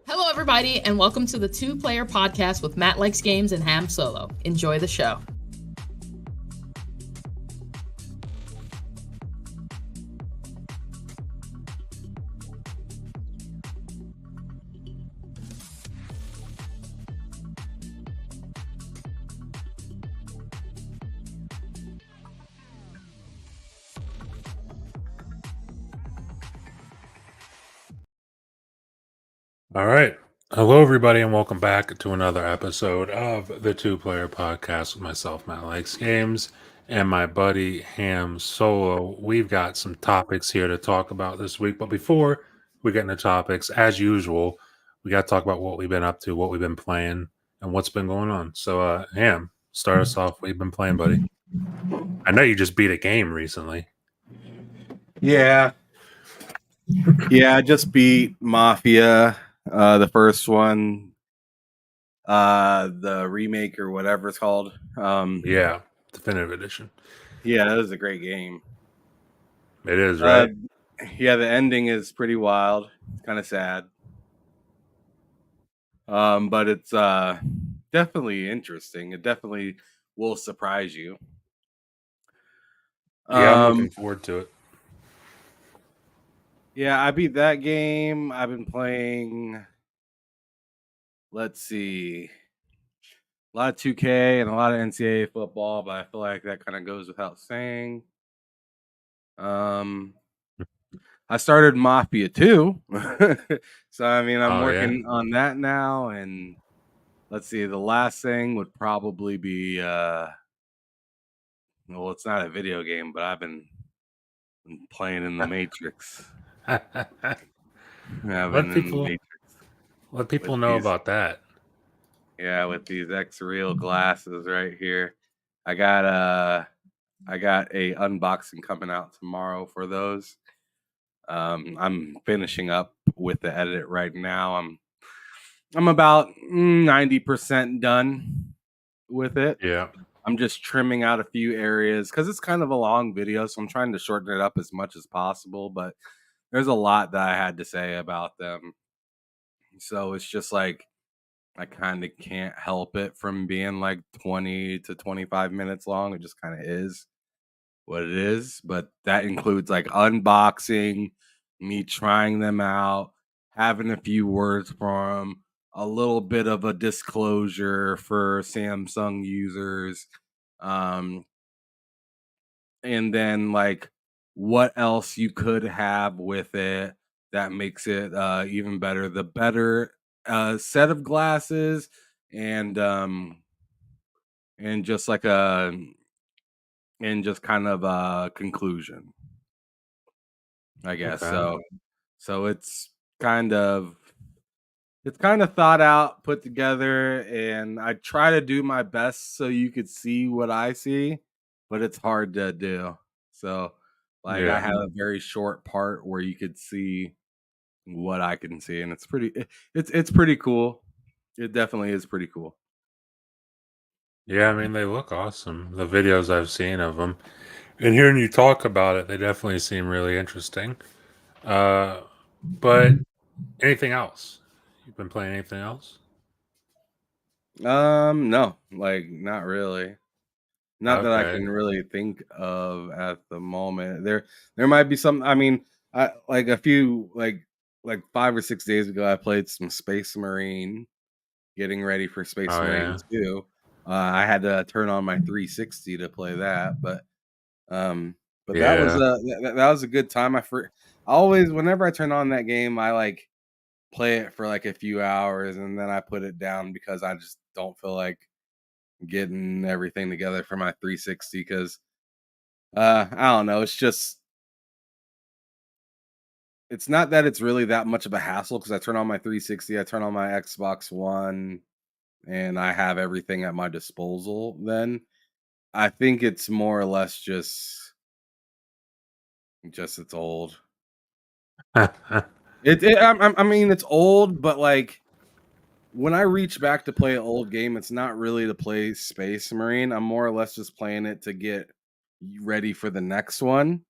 Hello, everybody, and welcome to the Two Player Podcast with Matt Likes Games and Ham Solo. Enjoy the show. All right. Hello, everybody, and welcome back to another episode of the Two Player Podcast with myself, Matt Likes Games, and my buddy Ham Solo. We've got some topics here to talk about this week, but before we get into topics, as usual, we got to talk about what we've been up to, what we've been playing, and what's been going on. So, Ham, start us off. What you've been playing, buddy? I know you just beat a game recently. Yeah, I just beat Mafia, the first one, the remake or whatever it's called. Yeah, Definitive Edition. Yeah, that was a great game. It is, right? Yeah, the ending is pretty wild. It's kind of sad. But it's definitely interesting. It definitely will surprise you. Yeah, I'm looking forward to it. Yeah, I beat that game. I've been playing, let's see, a lot of 2K and a lot of NCAA football, but I feel like that kind of goes without saying. I started Mafia 2. So, I mean, I'm working on that now. And let's see, the last thing would probably be, well, it's not a video game, but I've been playing in the Matrix. Let people know about that. Yeah, with these X-Real glasses right here. I got a unboxing coming out tomorrow for those. I'm finishing up with the edit right now. I'm about 90% done with it. Yeah. I'm just trimming out a few areas because it's kind of a long video, so I'm trying to shorten it up as much as possible, but there's a lot that I had to say about them. So it's just like I kind of can't help it from being like 20 to 25 minutes long. It just kind of is what it is. But that includes like unboxing, me trying them out, having a few words for them, a little bit of a disclosure for Samsung users. And then like what else you could have with it that makes it even better. The better set of glasses and just like just kind of a conclusion, I guess. Okay. So it's kind of thought out, put together, and I try to do my best so you could see what I see, but it's hard to do. So like I have a very short part where you could see what I can see, and it's pretty cool. It definitely is pretty cool. Yeah, I mean, they look awesome. The videos I've seen of them, and hearing you talk about it, they definitely seem really interesting. But anything else? You've been playing anything else? No, like not really. Not that I can really think of at the moment. There might be some. I mean, I like a few like 5 or 6 days ago, I played some Space Marine, getting ready for Space Marine 2. I had to turn on my 360 to play that, but that was a good time. I always, whenever I turn on that game, I like play it for like a few hours and then I put it down because I just don't feel like getting everything together for my 360 because I don't know, it's not that it's really that much of a hassle because I turn on my 360, I turn on my Xbox One, and I have everything at my disposal. Then I think it's more or less just it's old. I mean, it's old, but like when I reach back to play an old game, it's not really to play Space Marine. I'm more or less just playing it to get ready for the next one.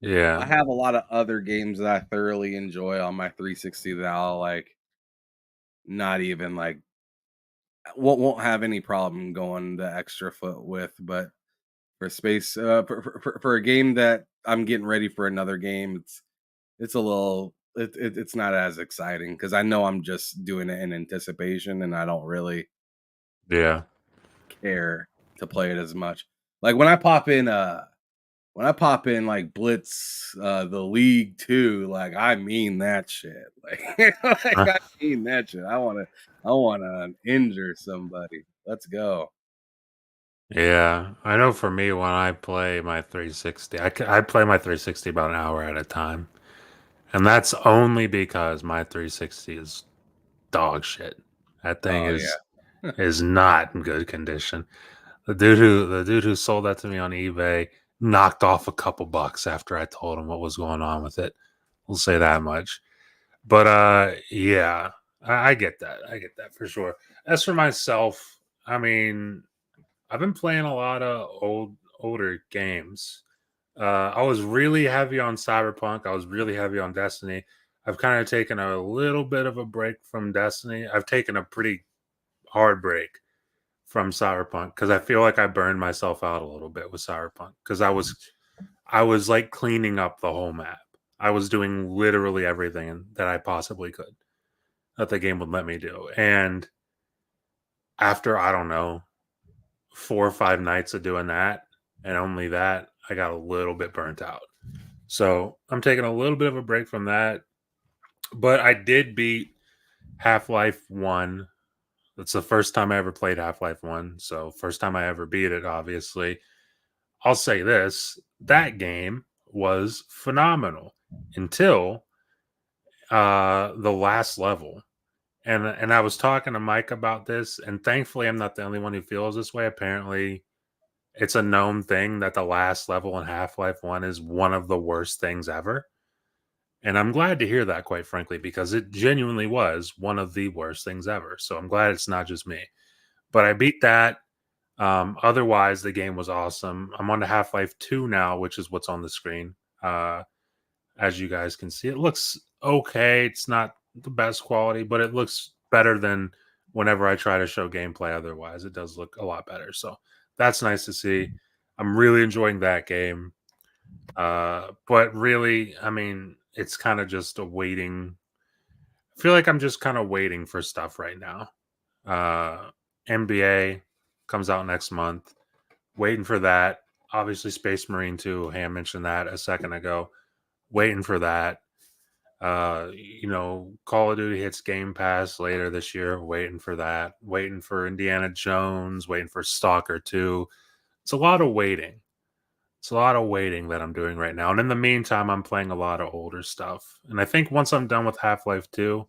Yeah. I have a lot of other games that I thoroughly enjoy on my 360 that I'll like not even like won't have any problem going the extra foot with. But for space, for a game that I'm getting ready for another game, it's a little it's not as exciting because I know I'm just doing it in anticipation and I don't really Yeah. care to play it as much. Like when I pop in like Blitz, the League 2, like I mean that shit. Like, like I mean that shit. I wanna injure somebody. Let's go. Yeah, I know for me when I play my 360, I play my 360 about an hour at a time. And that's only because my 360 is dog shit. That thing Oh yeah. is not in good condition. The dude who sold that to me on eBay knocked off a couple bucks after I told him what was going on with it. We'll say that much. But yeah, I get that. I get that for sure. As for myself, I mean, I've been playing a lot of older games. I was really heavy on Cyberpunk. I was really heavy on Destiny. I've kind of taken a little bit of a break from Destiny. I've taken a pretty hard break from Cyberpunk because I feel like I burned myself out a little bit with Cyberpunk because I was like cleaning up the whole map. I was doing literally everything that I possibly could that the game would let me do. And after I don't know 4 or 5 nights of doing that and only that, I got a little bit burnt out. So I'm taking a little bit of a break from that. But I did beat Half Life 1. It's the first time I ever played Half Life 1. So, first time I ever beat it, obviously. I'll say this, that game was phenomenal until the last level. And I was talking to Mike about this, and thankfully I'm not the only one who feels this way. Apparently, it's a known thing that the last level in Half-Life 1 is one of the worst things ever. And I'm glad to hear that, quite frankly, because it genuinely was one of the worst things ever. So I'm glad it's not just me. But I beat that. Otherwise, the game was awesome. I'm on to Half Life 2 now, which is what's on the screen. As you guys can see, it looks okay. It's not the best quality, but it looks better than whenever I try to show gameplay. Otherwise, it does look a lot better. So that's nice to see. I'm really enjoying that game. But really, I mean, it's kind of just a waiting. I feel like I'm just kind of waiting for stuff right now. NBA comes out next month. Waiting for that. Obviously, Space Marine 2. Ham mentioned that a second ago. Waiting for that. Call of Duty hits Game Pass later this year. Waiting for that. Waiting for Indiana Jones. Waiting for Stalker 2. It's a lot of waiting. It's a lot of waiting that I'm doing right now. And in the meantime, I'm playing a lot of older stuff. And I think once I'm done with Half-Life 2,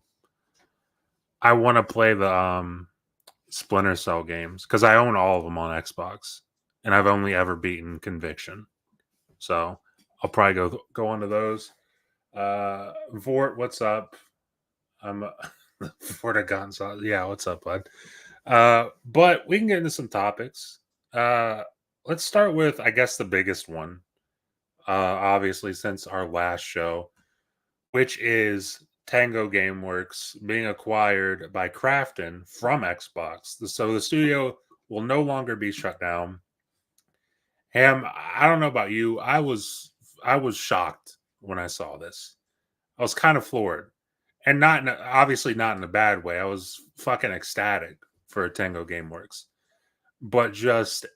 I want to play the Splinter Cell games because I own all of them on Xbox. And I've only ever beaten Conviction. So I'll probably go on to those. Vort, what's up? I'm Vorta Gonzalez. Yeah, what's up, bud? But we can get into some topics. Let's start with, I guess, the biggest one. Obviously, since our last show, which is Tango Gameworks being acquired by Krafton from Xbox. So the studio will no longer be shut down. Ham, I don't know about you. I was shocked when I saw this. I was kind of floored, and obviously not in a bad way. I was fucking ecstatic for Tango Gameworks, but just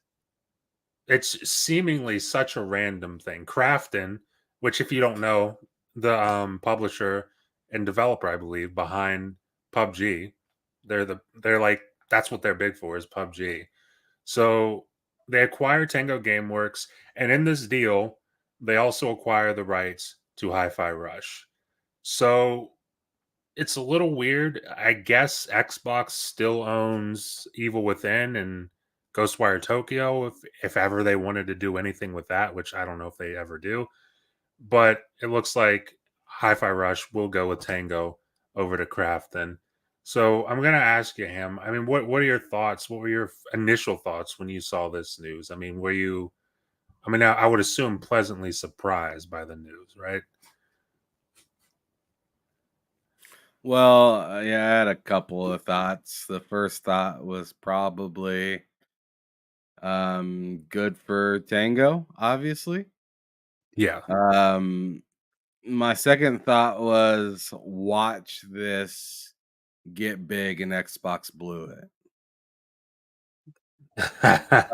it's seemingly such a random thing. Krafton, which if you don't know, the publisher and developer, I believe, behind PUBG, they're like that's what they're big for is PUBG. So they acquire Tango Gameworks, and in this deal, they also acquire the rights to Hi-Fi Rush. So it's a little weird. I guess Xbox still owns Evil Within and Ghostwire Tokyo if ever they wanted to do anything with that, which I don't know if they ever do. But it looks like Hi-Fi Rush will go with Tango over to Krafton. So I'm gonna ask you, Ham. I mean, what are your thoughts? What were your initial thoughts when you saw this news? I mean, were you? I mean, I would assume pleasantly surprised by the news, right? Well, yeah, I had a couple of thoughts. The first thought was probably good for Tango, obviously. Yeah. Um my second thought was watch this get big and Xbox blew it.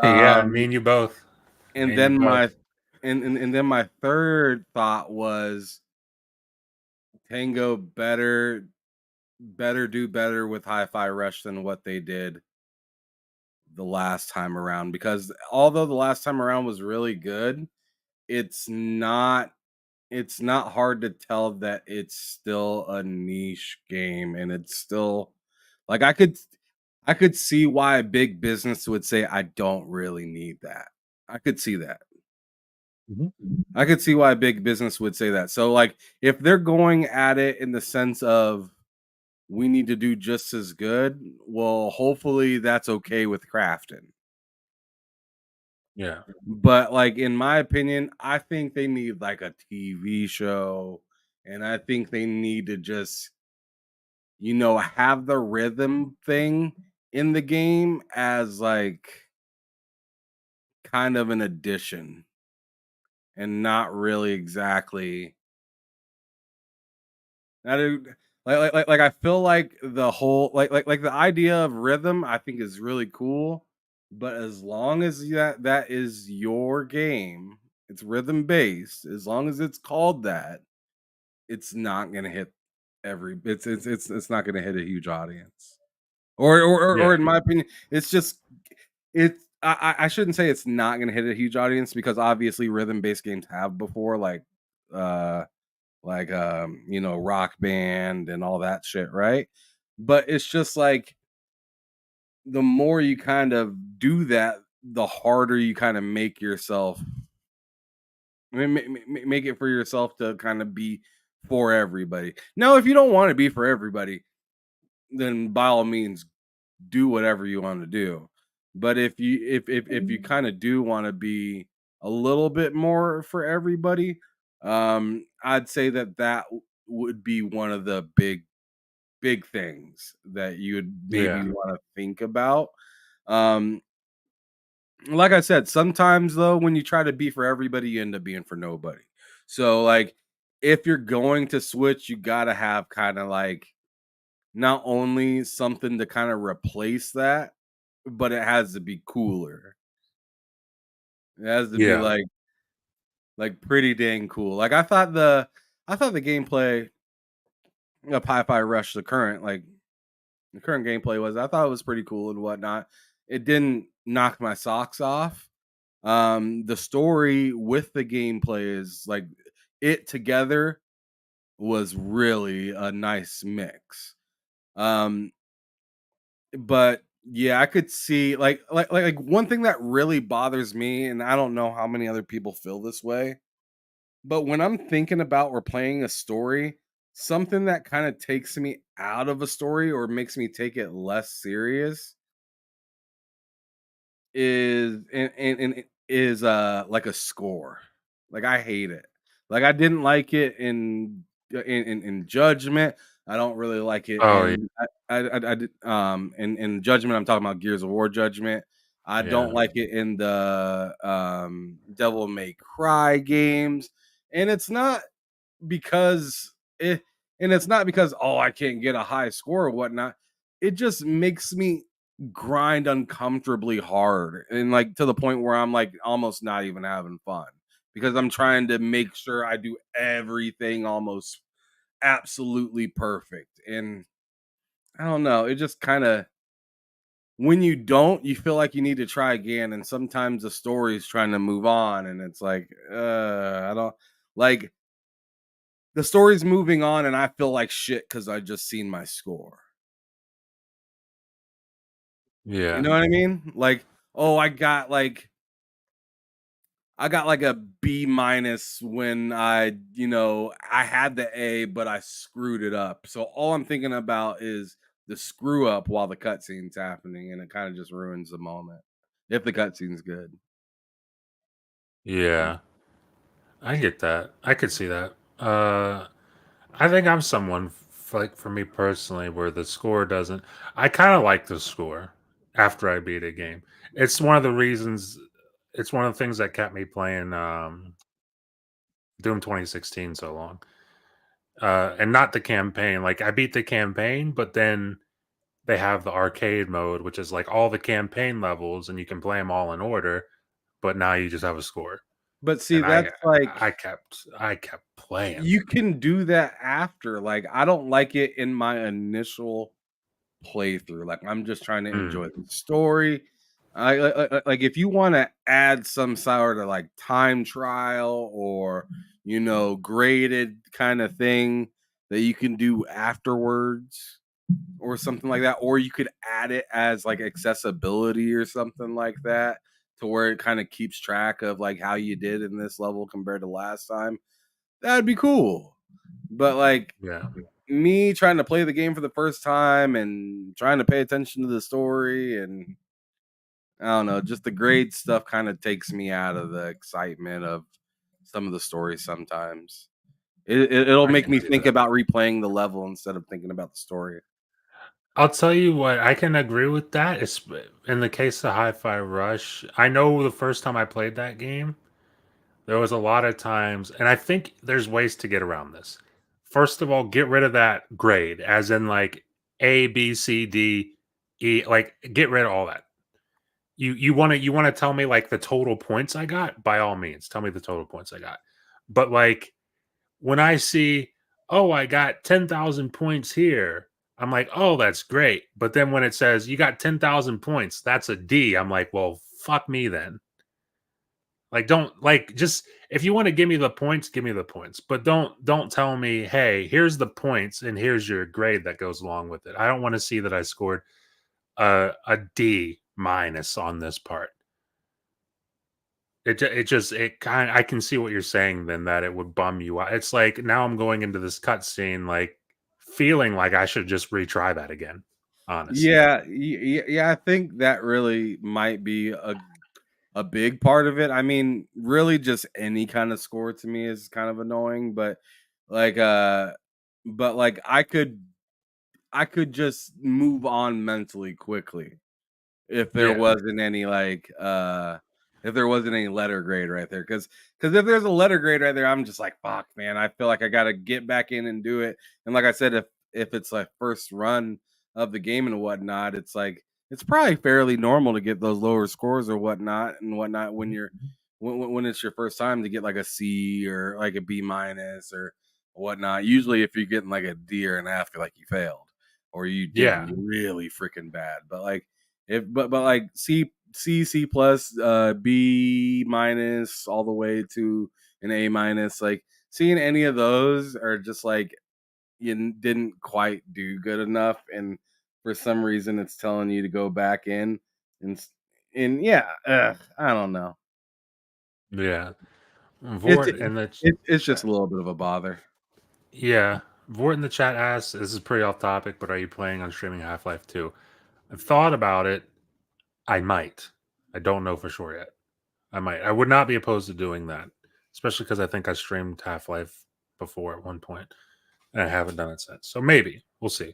Yeah, me Um and you both. Me and and you then both. and then my third thought was Tango better do better with Hi-Fi Rush than what they did the last time around, because although the last time around was really good, it's not it's not hard to tell that it's still a niche game, and it's still like I could see why big business would say I don't really need that. I could see that. Mhm. I could see why big business would say that. So like if they're going at it in the sense of we need to do just as good, well hopefully that's okay with crafting. Yeah. But like in my opinion, I think they need like a TV show, and I think they need to just, have the rhythm thing in the game as like kind of an addition and not really exactly. I do like I feel like the whole like the idea of rhythm I think is really cool, but as long as that is your game, it's rhythm based. As long as it's called that, it's not gonna hit it's not gonna hit a huge audience. Or Yeah. in my opinion, it's just I shouldn't say it's not gonna hit a huge audience because obviously rhythm based games have before, uh Rock Band and all that shit, right? But it's just like the more you kind of do that, the harder you kind of make yourself make it for yourself to kind of be for everybody. Now, if you don't want to be for everybody, then by all means do whatever you want to do. But if you kind of do want to be a little bit more for everybody, I'd say that would be one of the big things that you would maybe Yeah. want to think about. Um, like I said, sometimes though, when you try to be for everybody, you end up being for nobody. So like if you're going to switch, you gotta have kind of like not only something to kind of replace that, but it has to be cooler. It has to be Yeah. like pretty dang cool. Like I thought the gameplay of Hi-Fi Rush, the current gameplay was, I thought it was pretty cool and whatnot. It didn't knock my socks off. The story with the gameplay is like it together was really a nice mix. Um, but yeah, I could see like one thing that really bothers me, and I don't know how many other people feel this way, but when I'm thinking about replaying a story, something that kind of takes me out of a story or makes me take it less serious is like a score. Like I hate it. Like I didn't like it in Judgment. I don't really like it Oh, yeah. in I did in Judgment. I'm talking about Gears of War Judgment. I don't Yeah. like it in the Devil May Cry games, and because it it's not because oh I can't get a high score or whatnot. It just makes me grind uncomfortably hard and like to the point where I'm like almost not even having fun because I'm trying to make sure I do everything almost absolutely perfect. And I don't know, it just kind of when you don't, you feel like you need to try again. And sometimes the story's trying to move on, and it's like, I don't like the story's moving on, and I feel like shit because I just seen my score. You Yeah. know what I mean? Like, oh, I got like a B minus when I had the A, but I screwed it up. So all I'm thinking about is the screw up while the cutscene's happening, and it kind of just ruins the moment. If the cutscene's good. Yeah. I get that. I could see that. I think I'm someone like for me personally, where the score doesn't. I kind of like the score after I beat a game. It's one of the reasons. It's one of the things that kept me playing Doom 2016 so long. And not the campaign. Like I beat the campaign, but then they have the arcade mode, which is like all the campaign levels, and you can play them all in order. But now you just have a score, But see, and that's like I kept playing. you can do that after. Like, I don't like it in my initial playthrough. Like, I'm just trying to Mm, enjoy the story. Like if you want to add some sort of like time trial or graded kind of thing that you can do afterwards or something like that, or you could add it as like accessibility or something like that to where it kind of keeps track of like how you did in this level compared to last time. That'd be cool. But like yeah, me trying to play the game for the first time and trying to pay attention to the story, and I don't know, just the grade stuff kind of takes me out of the excitement of some of the stories sometimes. It'll I make can me see think that. about replaying the level instead of thinking about the story. I'll tell you what, I can agree with that. It's in the case of Hi-Fi Rush. I know the first time I played that game, there was a lot of times, and I think there's ways to get around this. First of all, get rid of that grade, as in like A, B, C, D, E. Like, get rid of all that. You want to tell me like the total points I got? By all means, tell me the total points I got. But like when I see, oh, I got 10,000 points here, I'm like, oh, that's great. But then when it says you got 10,000 points, that's a D, I'm like, well, fuck me then. Like, don't like just if you want to give me the points, give me the points. But don't tell me, hey, here's the points and here's your grade that goes along with it. I don't want to see that I scored a D minus on this part. It kind I can see what you're saying then that it would bum you out. It's like now I'm going into this cutscene like feeling like I should just retry that again, honestly. Yeah, I think that really might be a big part of it. I mean, really just any kind of score to me is kind of annoying, like uh but I could just move on mentally quickly if there Yeah. wasn't any if there wasn't any letter grade right there. Because if there's a letter grade right there, I'm just like, fuck, man, I feel like I gotta get back in and do it. And like I said, if it's like first run of the game and whatnot, it's like it's probably fairly normal to get those lower scores or whatnot when you're when it's your first time to get like a C or like a B minus or whatnot. Usually if you're getting like a D or an F, you're like you failed or you did Yeah. really freaking bad. But like if but like C plus, B minus, all the way to an A minus, like seeing any of those are just like didn't quite do good enough, and for some reason it's telling you to go back in and and yeah, I don't know. Yeah. It's Vort in the it's just a little bit of a bother. yeah. Vort in the chat asks, this is pretty off topic, but are you planning on streaming Half-Life 2? I've thought about it. I might. I don't know for sure yet. I might. I would not be opposed to doing that, especially because I think I streamed Half-Life before at one point, and I haven't done it since. So maybe we'll see.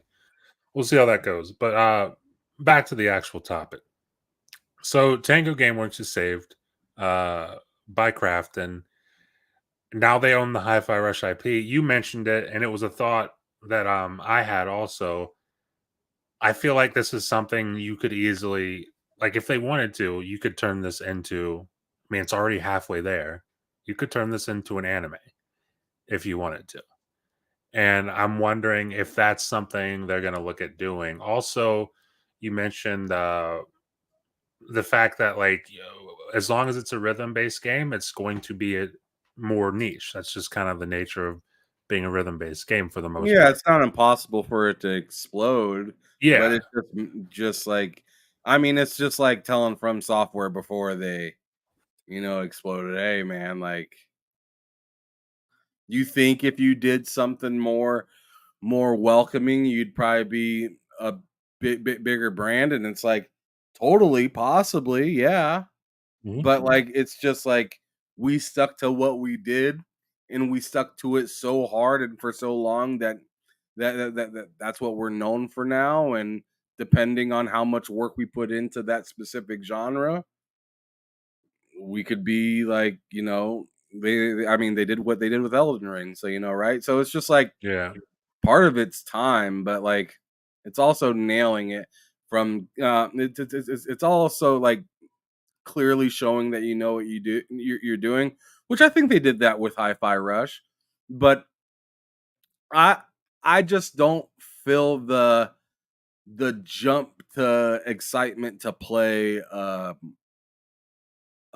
We'll see how that goes. But back to the actual topic. So Tango Gameworks is saved by Crafton. Now they own the Hi-Fi Rush IP. You mentioned it, and it was a thought that I had also. I feel like this is something you could easily, like, if they wanted to, you could turn this into. I mean, it's already halfway there. You could turn this into an anime if you wanted to. And I'm wondering if that's something they're going to look at doing. Also, you mentioned the fact that, like, as long as it's a rhythm based game, it's going to be a more niche. That's just kind of the nature of being a rhythm based game for the most Yeah, part. it's not impossible for it to explode, but Yeah. it's just like I mean, it's just like telling From Software before they exploded. Hey, man, like you think if you did something more welcoming, you'd probably be a bit bigger brand, and it's like totally possibly, yeah. Mhm. But like it's just like we stuck to what we did and we stuck to it so hard and for so long that that's what we're known for now. And depending on how much work we put into that specific genre, we could be like, I mean, they did what they did with Elden Ring, so right? So it's just like Yeah. part of it's time, but like it's also nailing it from it's also like clearly showing that you know what you're doing, which I think they did that with Hi-Fi Rush, but I I just don't feel the jump to excitement to play a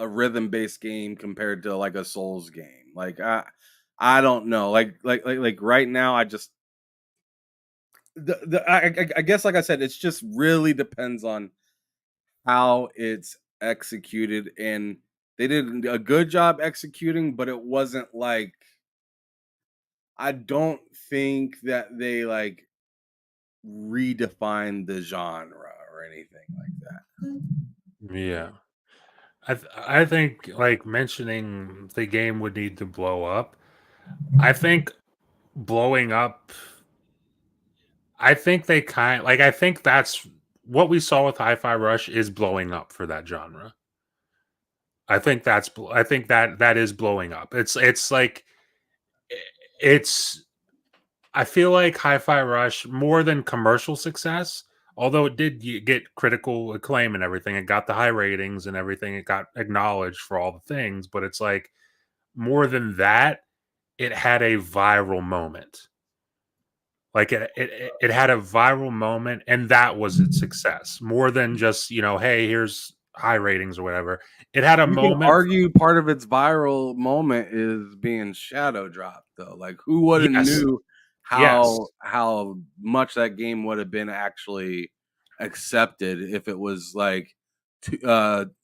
rhythm based game compared to like a Souls game. Like I don't know. Like right now I just I guess like I said, it's just really depends on how it's executed, and they did a good job executing, but it wasn't like I don't think that they like redefined the genre or anything like that. Yeah. I think like mentioning the game would need to blow up. I think blowing up. I think they kind like I think that's what we saw with Hi-Fi Rush is blowing up for that genre. I think that is blowing up. It's like it's I feel like Hi-Fi Rush more than commercial success, although it did get critical acclaim and everything. It got the high ratings and everything. It got acknowledged for all the things, but it's like more than that, it had a viral moment. Like it had a viral moment, and that was its success more than just hey, here's high ratings or whatever. It had a You can moment. argue part of its viral moment is being shadow dropped though. Like who would have Yes, knew yes, how much that game would have been actually accepted if it was like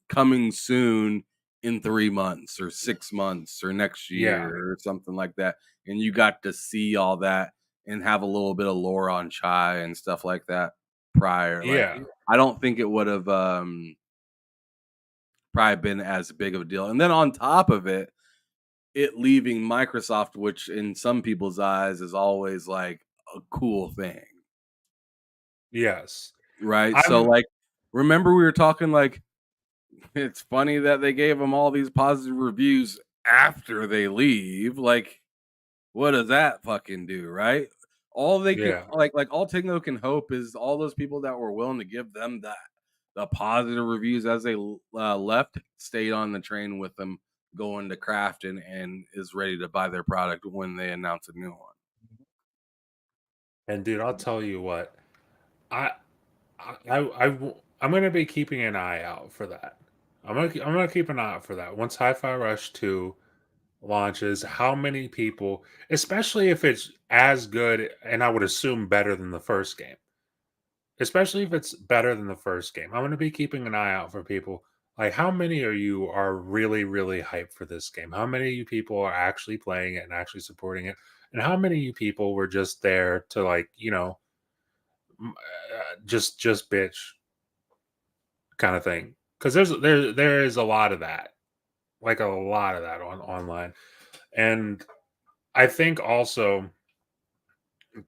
coming soon in 3 months or 6 months or next yeah, year or something like that, and you got to see all that and have a little bit of lore on Chai and stuff like that prior. Like yeah, I don't think it would have probably been as big of a deal. And then on top of it, it leaving Microsoft, which in some people's eyes is always like a cool thing, yes. right? So, I'm like, remember we were talking like it's funny that they gave them all these positive reviews after they leave. Like, what does that fucking do, right? All they can yeah, like all Tango can hope is all those people that were willing to give them that the positive reviews as they left stayed on the train with them going to Crafton and is ready to buy their product when they announce a new one. and dude, I'll tell you what, I I'm gonna be keeping an eye out for that. I'm gonna keep an eye out for that. Once Hi-Fi Rush 2 launches, how many people, especially if it's as good, and I would assume better than the first game, especially if it's better than the first game, I'm gonna be keeping an eye out for people. Like, how many of you are really, really hyped for this game? How many of you people are actually playing it and actually supporting it? And how many of you people were just there to like, just bitch kind of thing? Because there is a lot of that, like a lot of that on online, and I think also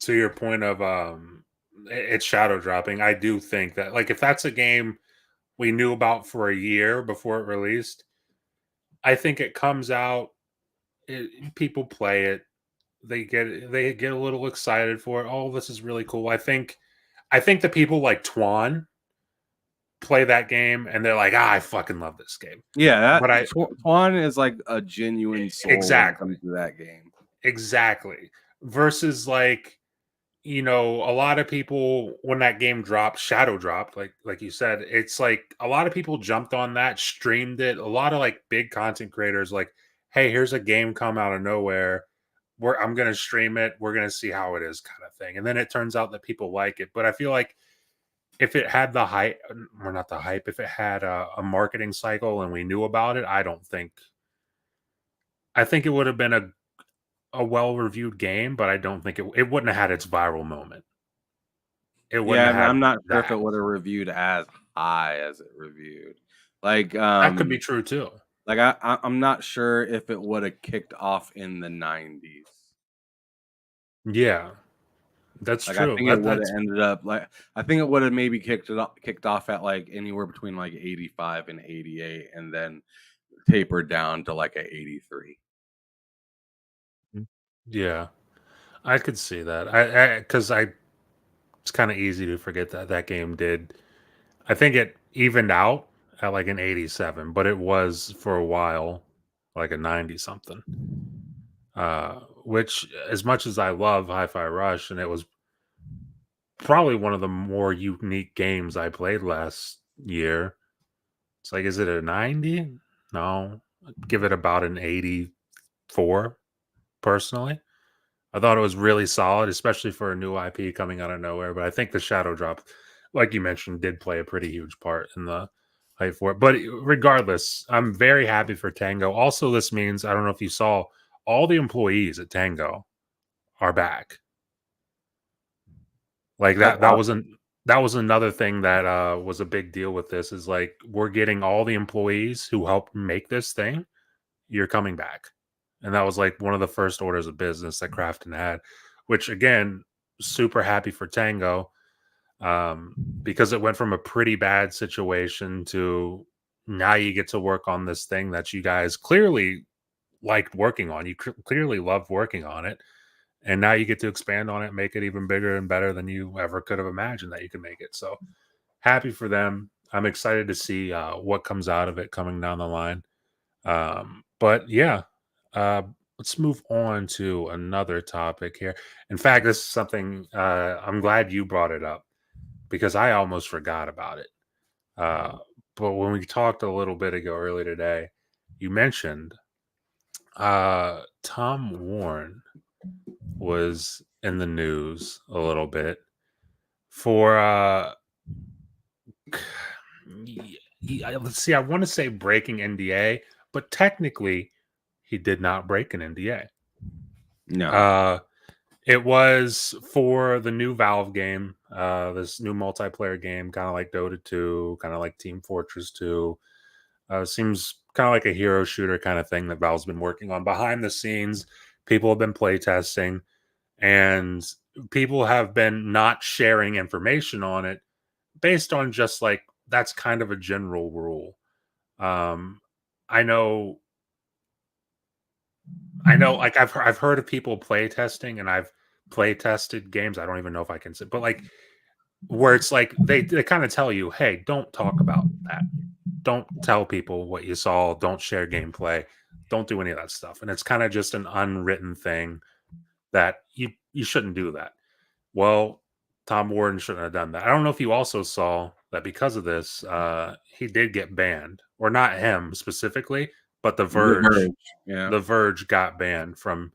to your point of it's shadow dropping. I do think that like if that's a game we knew about for a year before it released, I think it comes out, people play it, they get a little excited for it. Oh, this is really cool. I think the people like Twan play that game and they're like, I fucking love this game. Yeah, But I Twan is like a genuine soul when it exactly, comes to that game. exactly. Versus like, a lot of people when that game dropped, shadow dropped, like you said, it's like a lot of people jumped on that, streamed it. A lot of like big content creators like, hey, here's a game come out of nowhere. I'm gonna stream it, we're gonna see how it is kind of thing. And then it turns out that people like it. But I feel like if it had the hype, or not the hype, if it had a marketing cycle and we knew about it, I think it would have been a well reviewed game, but I don't think it wouldn't have had its viral moment. It wouldn't Yeah, have and I'm had not sure if it that. would have reviewed as high as it reviewed. Like, That could be true too. I'm not sure if it would have kicked off in the 90s. Yeah. That's Like, true. That's I think it would have maybe kicked off at like anywhere between like 85 and 88, and then tapered down to like a 83. yeah. I could see that. I it's kind of easy to forget that that game did. I think it evened out at like an 87, but it was for a while like a 90 something. Which, as much as I love Hi-Fi Rush, and it was probably one of the more unique games I played last year. It's like, is it a 90? No, I'd give it about an 84 personally. I thought it was really solid, especially for a new IP coming out of nowhere. But I think the Shadow Drop, like you mentioned, did play a pretty huge part in the hype for it. But regardless, I'm very happy for Tango. Also, this means, I don't know if you saw, all the employees at Tango are back. Like That's that was another thing that was a big deal with this, is like, we're getting all the employees who helped make this thing. You're coming back. And that was like one of the first orders of business that Crafton had, which again, super happy for Tango, because it went from a pretty bad situation to now you get to work on this thing that you guys clearly liked working on. You clearly loved working on it. And now you get to expand on it, make it even bigger and better than you ever could have imagined that you could make it. So happy for them. I'm excited to see what comes out of it coming down the line. But yeah, uh, let's move on to another topic here. In fact, this is something I'm glad you brought it up because I almost forgot about it. But when we talked a little bit ago earlier today, you mentioned Tom Warren was in the news a little bit for let's see, I want to say breaking NDA, but technically he did not break an NDA. no. It was for the new Valve game, this new multiplayer game, kind of like Dota 2, kind of like Team Fortress 2. Seems kind of like a hero shooter kind of thing that Valve's been working on behind the scenes. People have been playtesting, and people have been not sharing information on it based on just like, that's kind of a general rule. Um, I know, like I've heard of people play testing, and I've play tested games. I don't even know if I can say, but like, where it's like they kind of tell you, hey, don't talk about that. Don't tell people what you saw. Don't share gameplay. Don't do any of that stuff. And it's kind of just an unwritten thing that you shouldn't do that. Well, Tom Warden shouldn't have done that. I don't know if you also saw that because of this, he did get banned, or not him specifically, but The The Verge. Verge, yeah. The Verge got banned from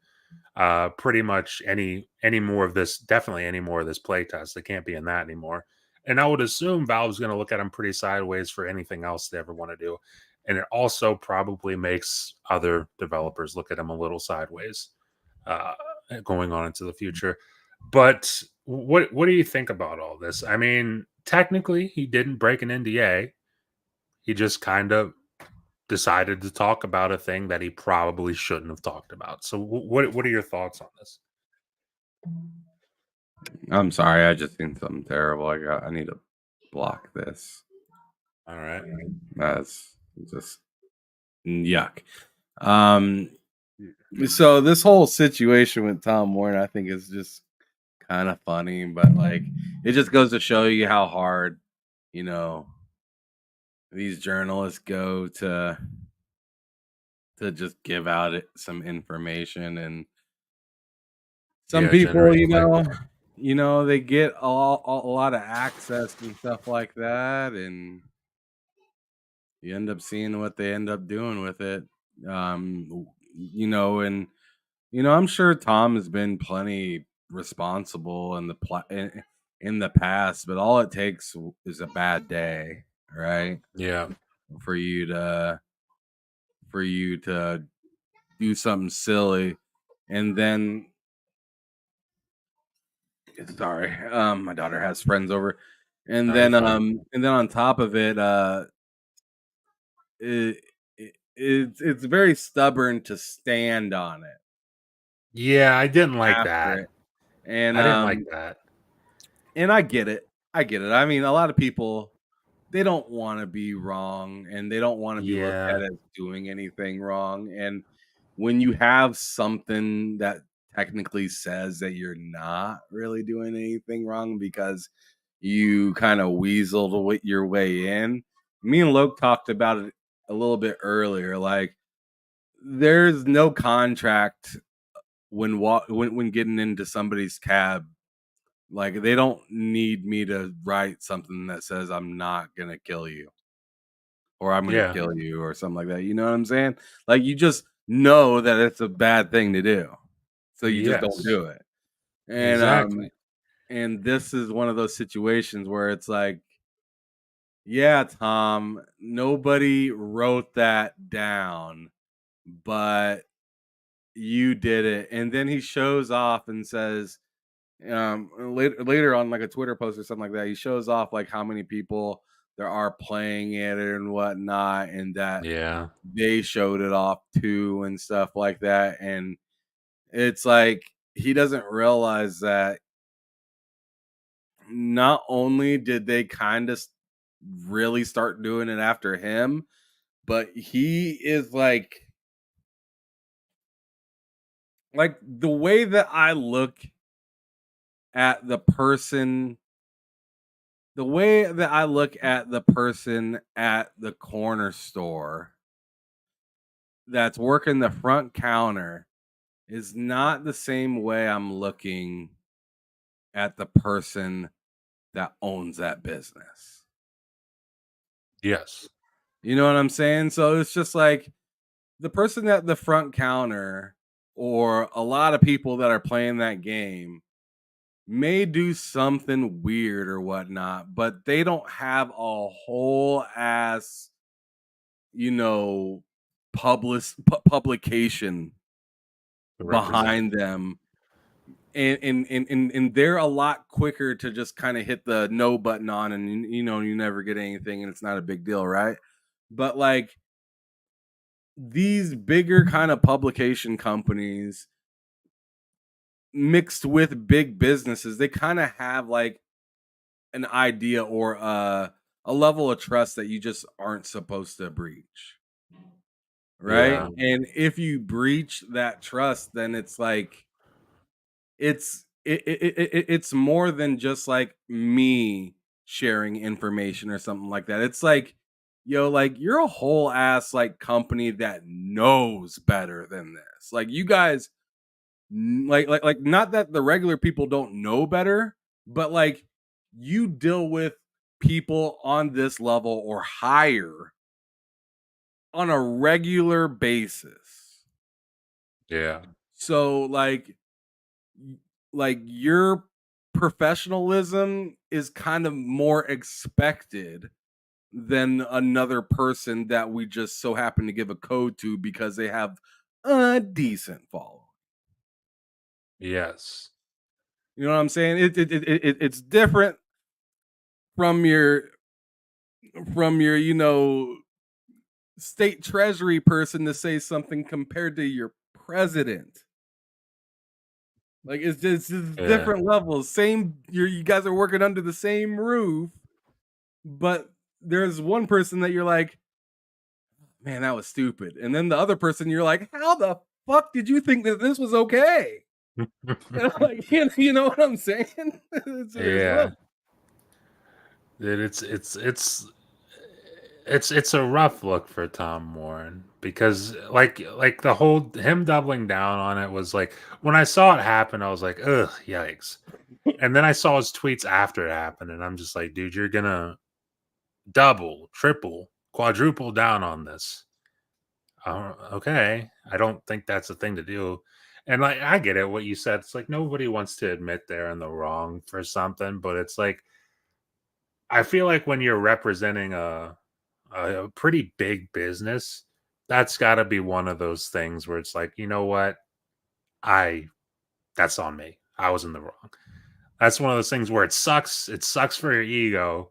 pretty much any more of this. Definitely any more of this playtest. They can't be in that anymore. And I would assume Valve's going to look at them pretty sideways for anything else they ever want to do. And it also probably makes other developers look at him a little sideways, uh, going on into the future. But what do you think about all this? I mean, technically, he didn't break an NDA. He just kind of decided to talk about a thing that he probably shouldn't have talked about. So, what are your thoughts on this? I'm sorry, I just seen something terrible. I need to block this. All right. That's just yuck. So this whole situation with Tom Warren, I think, is just kind of funny, but like, it just goes to show you how hard, you know, these journalists go to just give out some information. And some people, Generate clickbait. they get a lot of access and stuff like that, and you end up seeing what they end up doing with it. And I'm sure Tom has been plenty responsible in the past, but all it takes is a bad day, right? Yeah. For you to do something silly, and then, sorry, my daughter has friends over, and All right, then fine. on top of it, it's very stubborn to stand on it Yeah, I didn't like after that. it. And I didn't like that. and I get it. I mean, a lot of people, they don't want to be wrong and they don't want to be looked at Yeah. as doing anything wrong. And when you have something that technically says that you're not really doing anything wrong because you kind of weaseled your way in, me and Loke talked about it a little bit earlier. Like, there's no contract when getting into somebody's cab. Like, they don't need me to write something that says I'm not gonna kill you or I'm gonna Yeah. kill you or something like that. You know what I'm saying? Like, you just know that it's a bad thing to do, so you just don't Yes. do it. And Exactly. and this is one of those situations where it's like, yeah, Tom, nobody wrote that down, but you did it. And then he shows off and says, later on, like a Twitter post or something like that, he shows off like how many people there are playing it and whatnot, and that Yeah. they showed it off too and stuff like that. And it's like he doesn't realize that not only did they kind of really start doing it after him, but he is like the way that I look at the person the way that I look at the person at the corner store that's working the front counter is not the same way I'm looking at the person that owns that business. Yes. You know what I'm saying? So it's just like the person at the front counter or a lot of people that are playing that game may do something weird or whatnot, but they don't have a whole ass, you know, publication To represent. behind them. And they're a lot quicker to just kind of hit the no button on, and you know, you never get anything and it's not a big deal, right? But like these bigger kind of publication companies mixed with big businesses, they kind of have like an idea or a level of trust that you just aren't supposed to breach, right? Yeah. And if you breach that trust, then it's like it's more than just like me sharing information or something like that. It's like, yo, like you're a whole ass like company that knows better than this. Like you guys, like not that the regular people don't know better, but like you deal with people on this level or higher on a regular basis. Yeah. So like your professionalism is kind of more expected than another person that we just so happen to give a code to because they have a decent following. Yes. You know what I'm saying? It's different from your, you know, state treasury person to say something compared to your president. Like it's Yeah. different levels. Same, you guys are working under the same roof, but there's one person that you're like, man, that was stupid, and then the other person you're like, how the fuck did you think that this was okay? And I'm like, you know what I'm saying? There's Yeah. level. Dude, it's a rough look for Tom Warren because like the whole him doubling down on it was like when I saw it happen, I was like, ugh, yikes. And then I saw his tweets after it happened, and I'm just like, dude, you're gonna double, triple, quadruple down on this. Okay. I don't think that's a thing to do. And like I get it, what you said. It's like nobody wants to admit they're in the wrong for something, but it's like I feel like when you're representing a pretty big business, that's got to be one of those things where it's like, you know what, I that's on me. I was in the wrong. That's one of those things where it sucks. It sucks for your ego.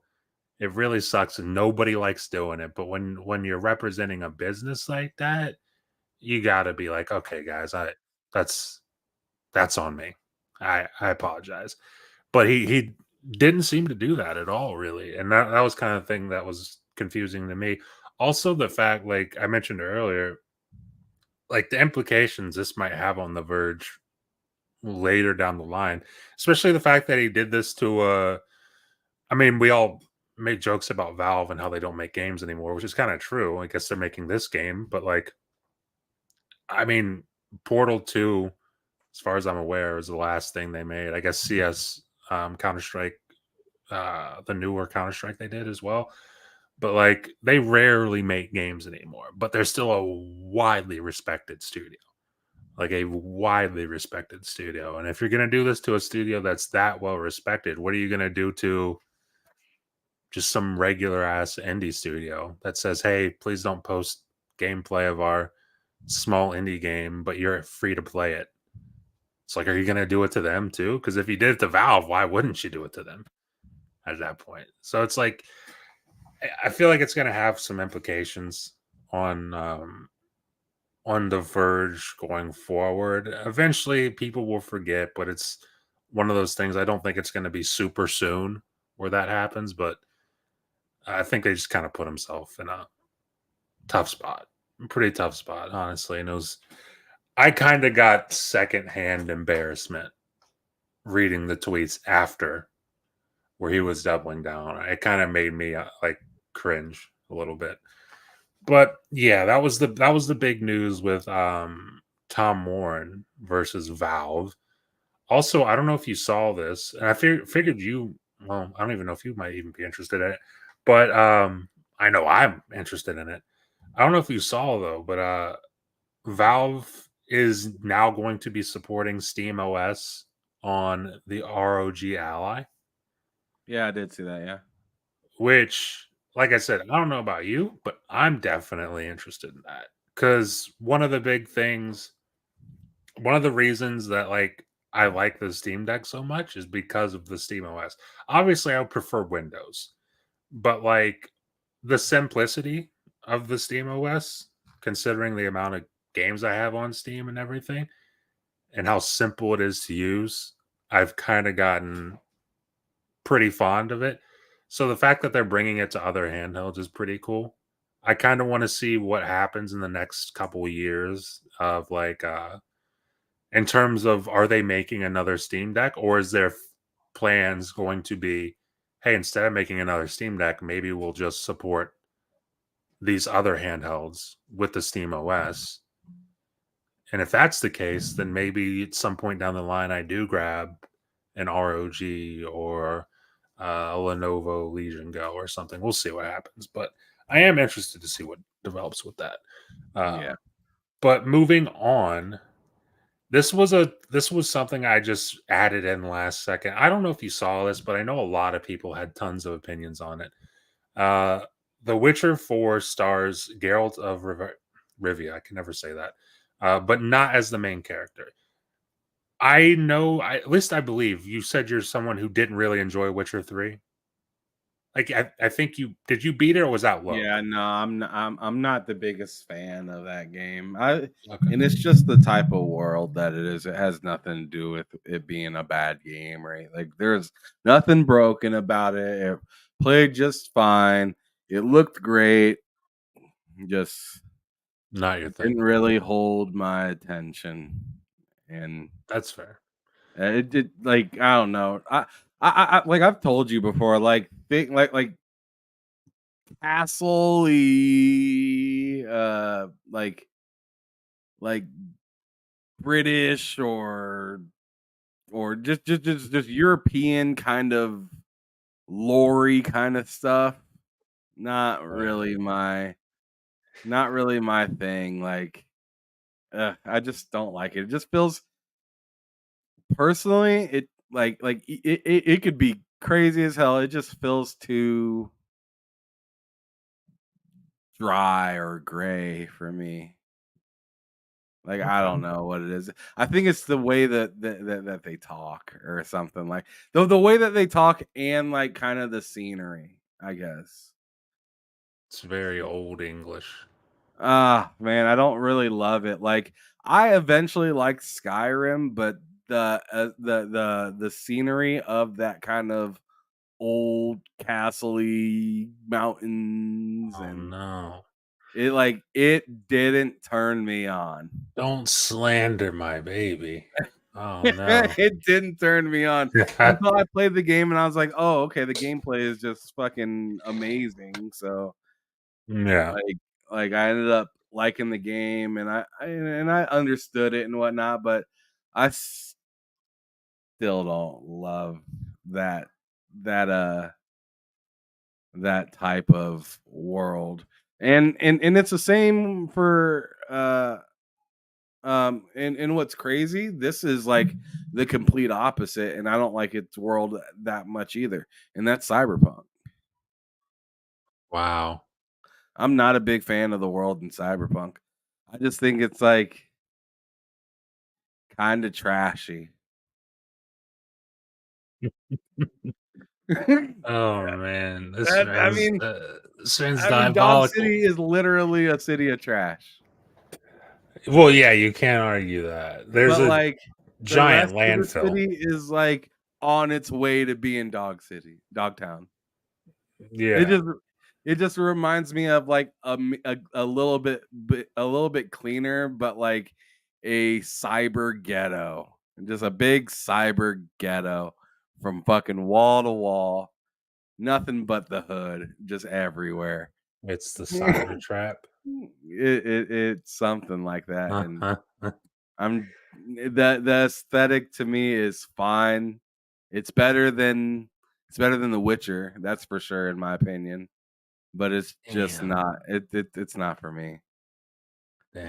It really sucks, and nobody likes doing it. But when you're representing a business like that, you got to be like, okay, guys, I that's that's on me. I apologize. But he didn't seem to do that at all, really, and that was kind of the thing that was confusing to me. Also, the fact, like I mentioned earlier, like the implications this might have on The Verge later down the line, especially the fact that he did this to I mean, we all make jokes about Valve and how they don't make games anymore, which is kind of true. I guess they're making this game, but like, I mean, Portal 2, as far as I'm aware, is the last thing they made. I guess CS, Counter Strike, the newer Counter Strike they did as well. But like, they rarely make games anymore, but they're still a widely respected studio. Like a widely respected studio. And if you're going to do this to a studio that's that well respected, what are you going to do to just some regular ass indie studio that says, "Hey, please don't post gameplay of our small indie game, but you're free to play it"? It's like, are you going to do it to them too? Because if you did it to Valve, why wouldn't you do it to them at that point? So it's like, I feel like it's going to have some implications on The Verge going forward. Eventually, people will forget, but it's one of those things. I don't think it's going to be super soon where that happens, but I think they just kind of put himself in a tough spot, a pretty tough spot, honestly. And it was, I kind of got secondhand embarrassment reading the tweets after where he was doubling down. It kind of made me like cringe a little bit. But yeah, that was the big news with Tom Warren versus Valve. Also, I don't know if you saw this, and I figured you. Well, I don't even know if you might even be interested in it, but I know I'm interested in it. I don't know if you saw though, but Valve is now going to be supporting Steam OS on the ROG Ally, Yeah, I did see that. Yeah. which, like I said, I don't know about you, but I'm definitely interested in that because one of the reasons that like I like the Steam Deck so much is because of the Steam OS. Obviously, I would prefer Windows, but like the simplicity of the Steam OS, considering the amount of games I have on Steam and everything, and how simple it is to use, I've kind of gotten pretty fond of it. So the fact that they're bringing it to other handhelds is pretty cool. I kind of want to see what happens in the next couple of years of like in terms of, are they making another Steam Deck, or is their plans going to be, hey, instead of making another Steam Deck, maybe we'll just support these other handhelds with the Steam OS? And if that's the case, then maybe at some point down the line, I do grab an ROG or a Lenovo Legion Go or something. We'll see what happens, but I am interested to see what develops with that. Yeah. But moving on, this was something I just added in last second. I don't know if you saw this, but I know a lot of people had tons of opinions on it. Uh, The Witcher 4 stars Geralt of Rivia. I can never say that, but not as the main character. I know, at least I believe you said you're someone who didn't really enjoy Witcher 3. Like, I think did you beat it or was that low? Yeah, no, I'm not the biggest fan of that game. And Okay. it's just the type of world that it is. It has nothing to do with it being a bad game, right? Like there's nothing broken about it. It played just fine. It looked great. Just Not your thing. didn't really hold my attention. And That's fair. it did, like, I don't know. Like I've told you before, like think like castle like British or just European kind of lore kind of stuff. Not Right. really my not really my thing. Like I just don't like it. It just feels personally it it could be crazy as hell. It just feels too dry or gray for me. Like, I Okay. don't know what it is. I think it's the way that they talk or something, like, the way that they talk and, like, kinda the scenery, I guess. It's very old English. Man, I don't really love it. Like, I eventually liked Skyrim, but the scenery of that kind of old castle-y mountains, Oh and no. it didn't turn me on. Don't slander my baby. Oh no. It didn't turn me on until I played the game and I was like, "Oh, okay, the gameplay is just fucking amazing." So, Yeah. like I ended up liking the game, and I understood it and whatnot, but I still don't love that that uh that type of world. And it's the same for and what's crazy, this is like the complete opposite, and I don't like its world that much either. And that's Cyberpunk. Wow. I'm not a big fan of the world in Cyberpunk. I just think it's like kind of trashy. Oh man, I mean, this man's Dog diabolical. City is literally a city of trash. Well, yeah, you can't argue that. There's But a like the giant rest of the landfill. city is like on its way to being Dogtown. It Yeah, just it just reminds me of like a little bit cleaner, but like a cyber ghetto, just a big cyber ghetto from fucking wall to wall, nothing but the hood, just everywhere. it's the cyber trap. It's something like that, and Uh-huh. I'm the aesthetic to me is fine. It's better than The Witcher, that's for sure, in my opinion. But it's just Damn, not. It's not for me.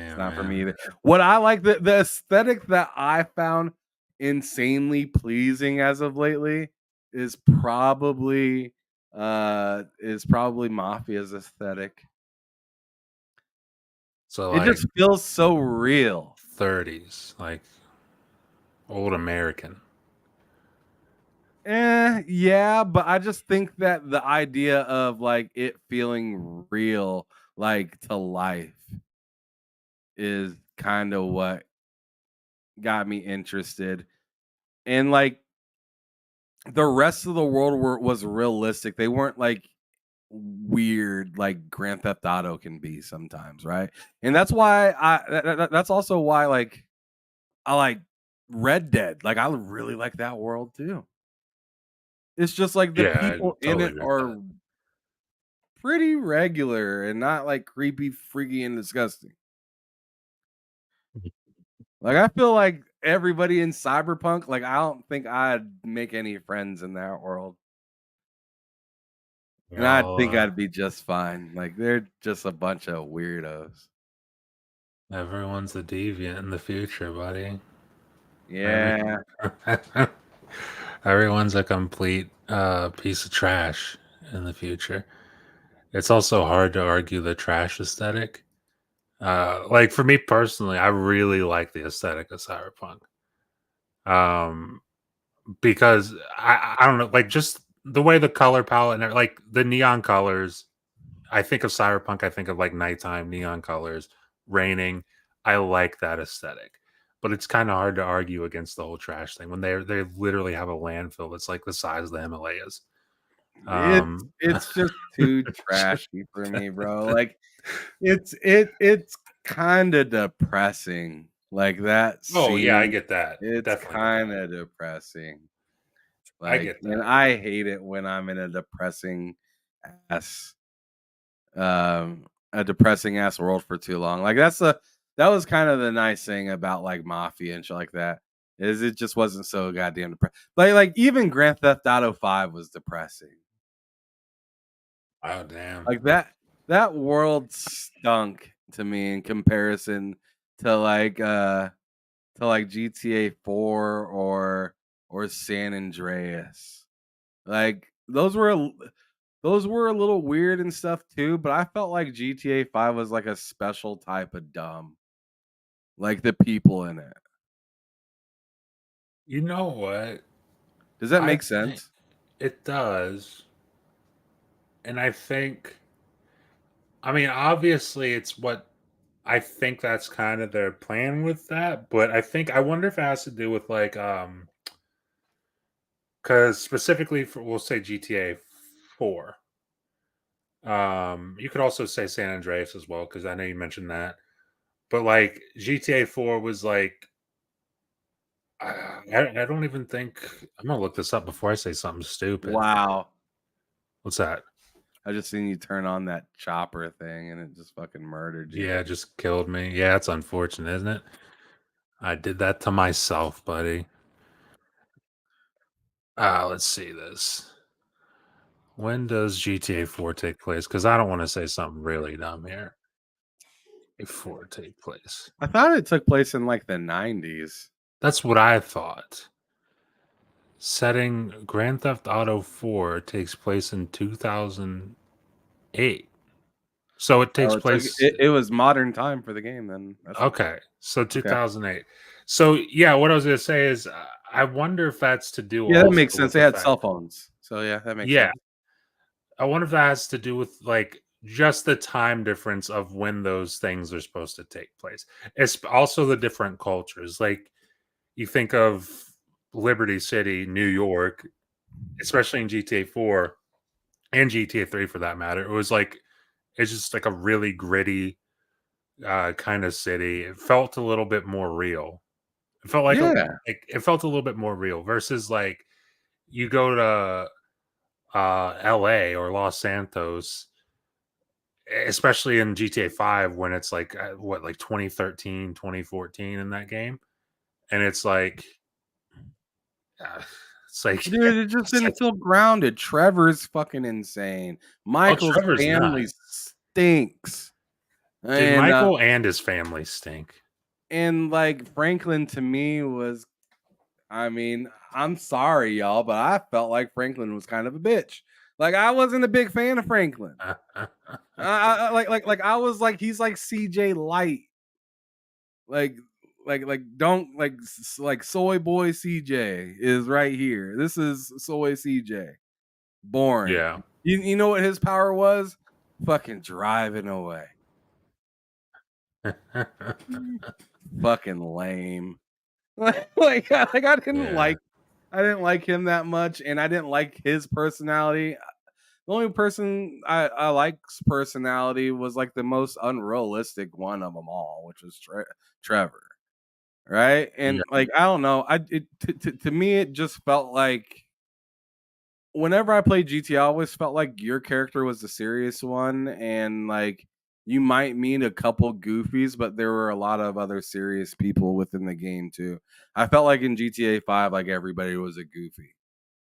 It's damn, not for me man. either. What I like, the aesthetic that I found insanely pleasing as of lately is probably Mafia's aesthetic. So It like just feels so real. 30s, like old American. Yeah, but I just think that the idea of like it feeling real, like to life, is kind of what got me interested. And like the rest of the world was realistic. They weren't like weird like Grand Theft Auto can be sometimes, right? And that's why that's also why like I like Red Dead. Like I really like that world too. It's just like the Yeah, I people in totally it get that. are pretty regular and not like creepy, freaky, and disgusting. Like I feel like everybody in Cyberpunk, like I don't think I'd make any friends in that world. And I Well, think I'd be just fine. Like they're just a bunch of weirdos. everyone's a deviant in the future, buddy. Every Yeah. everyone's a complete piece of trash in the future. It's also hard to argue the trash aesthetic. Like for me personally, I really like the aesthetic of Cyberpunk. Um, because I don't know, like just the way the color palette and like the neon colors. I think of Cyberpunk, I think of like nighttime neon colors, raining. I like that aesthetic. But it's kind of hard to argue against the whole trash thing when they literally have a landfill that's like the size of the Himalayas. Um It's just too trashy for me, bro. Like it's kind of depressing. Like that Oh yeah, I scene, get that. it's Definitely get kind that. of depressing. I Like, get and that. I hate it when I'm in ass a depressing ass world for too long. Like that was kind of the nice thing about like Mafia and shit like that, is it just wasn't so goddamn depressing. Like even Grand Theft Auto 5 was depressing. Oh damn. Like that world stunk to me in comparison to like GTA 4 or San Andreas. Like those were a little weird and stuff too, but I felt like GTA 5 was like a special type of dumb. Like the people in it. You know what? Does that I make think sense? it does. And I think I mean obviously it's what I think that's kind of their plan with that, but I wonder if it has to do with like because specifically for we'll say GTA 4. You could also say San Andreas as well because I know you mentioned that. But like GTA 4 was like I don't even think I'm gonna look this up before I say something stupid. Wow. What's that? I just seen you turn on that chopper thing and it just fucking murdered you. Yeah, it just killed me. Yeah, it's unfortunate, isn't it? I did that to myself, buddy. Let's see this. When does GTA 4 take place? Because I don't want to say something really dumb here. Before take place. I thought it took place in like the 90s. That's what I thought. Setting Grand Theft Auto 4 takes place in 2008. So it takes Oh, place. it was modern time for the game then. Okay. So Okay. 2008. So yeah, what I was going to say is I wonder if that's to do Yeah, that also makes sense. with They the had fact. cell phones. So yeah, that makes Yeah. sense. I wonder if that has to do with like just the time difference of when those things are supposed to take place. It's also the different cultures. Like you think of Liberty City, New York, especially in GTA 4 and GTA 3 for that matter. It was like it's just like a really gritty kind of city. It felt a little bit more real. It felt like Yeah. it felt a little bit more real versus like you go to LA or Los Santos, especially in GTA 5 when it's like what like 2013, 2014 in that game, and uh, it's like Dude, it just it's like didn't feel grounded. Trevor's fucking insane. oh, Michael's Trevor's family not. stinks. Dude, And Michael and his family stink. like Franklin to me was, I mean, I'm sorry, y'all, but I felt like Franklin was kind of a bitch. Like I wasn't a big fan of Franklin. Like I was like he's like CJ Light. Like don't like soy boy CJ is right here. This is soy CJ. Boring. Yeah. You know what his power was? Fucking driving away. Fucking lame. I didn't Yeah. I didn't like him that much, and I didn't like his personality. The only person I like's personality was like the most unrealistic one of them all, which was Trevor, right? And Yeah. like I don't know, to me it just felt like whenever I played GTA, I always felt like your character was the serious one, and like you might meet a couple goofies, but there were a lot of other serious people within the game too. I felt like in GTA 5, like everybody was a goofy.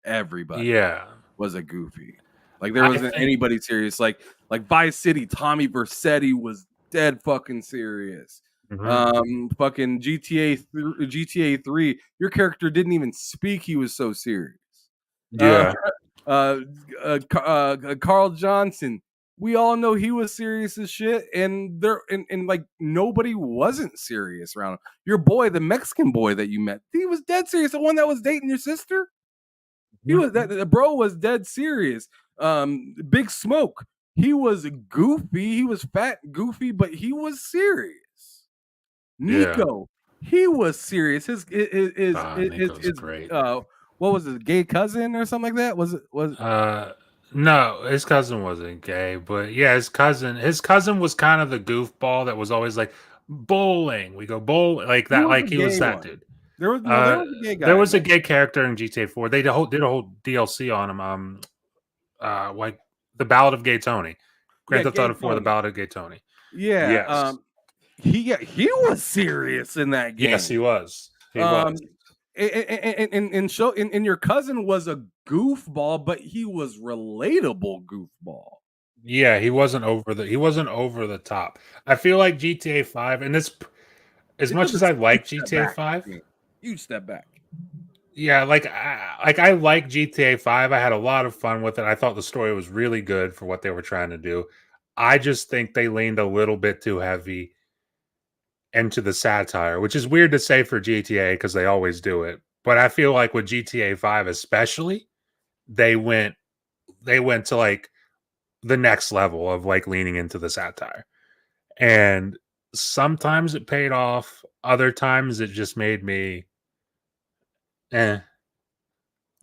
Everybody Yeah. was a goofy. Like there I wasn't think anybody serious. Like Vice City, Tommy Vercetti was dead fucking serious. Fucking GTA 3, your character didn't even speak. He was so serious. yeah. Carl Johnson, we all know he was serious as shit, and like nobody wasn't serious around him. Your boy, the Mexican boy that you met, he was dead serious. The one that was dating your sister, he was that the bro was dead serious. Big Smoke, he was goofy, he was fat, goofy, but he was serious. Nico, he was serious. Nico's great. What was his gay cousin or something like that? Was No, his cousin wasn't gay, but yeah, his cousin was kind of the goofball that was always like bowling. We go bowling like who that, was like the he was gay that one? dude. There was a gay guy. There was a gay character in GTA 4. They did a whole DLC on him. Like the Ballad of Gay Tony. Grand Theft Auto 4, the Ballad of Gay Tony. Yeah. Yes. He was serious in that game. Yes, he was. He was. And your cousin was a goofball, but he was relatable goofball. Yeah, he wasn't over the top. I feel like GTA 5, and this as much as I like GTA 5, you step back. yeah, I like GTA 5. I had a lot of fun with it. I thought the story was really good for what they were trying to do. I just think they leaned a little bit too heavy into the satire, which is weird to say for GTA because they always do it. But I feel like with GTA 5 especially, they went to like the next level of like leaning into the satire. And sometimes it paid off. Other times it just made me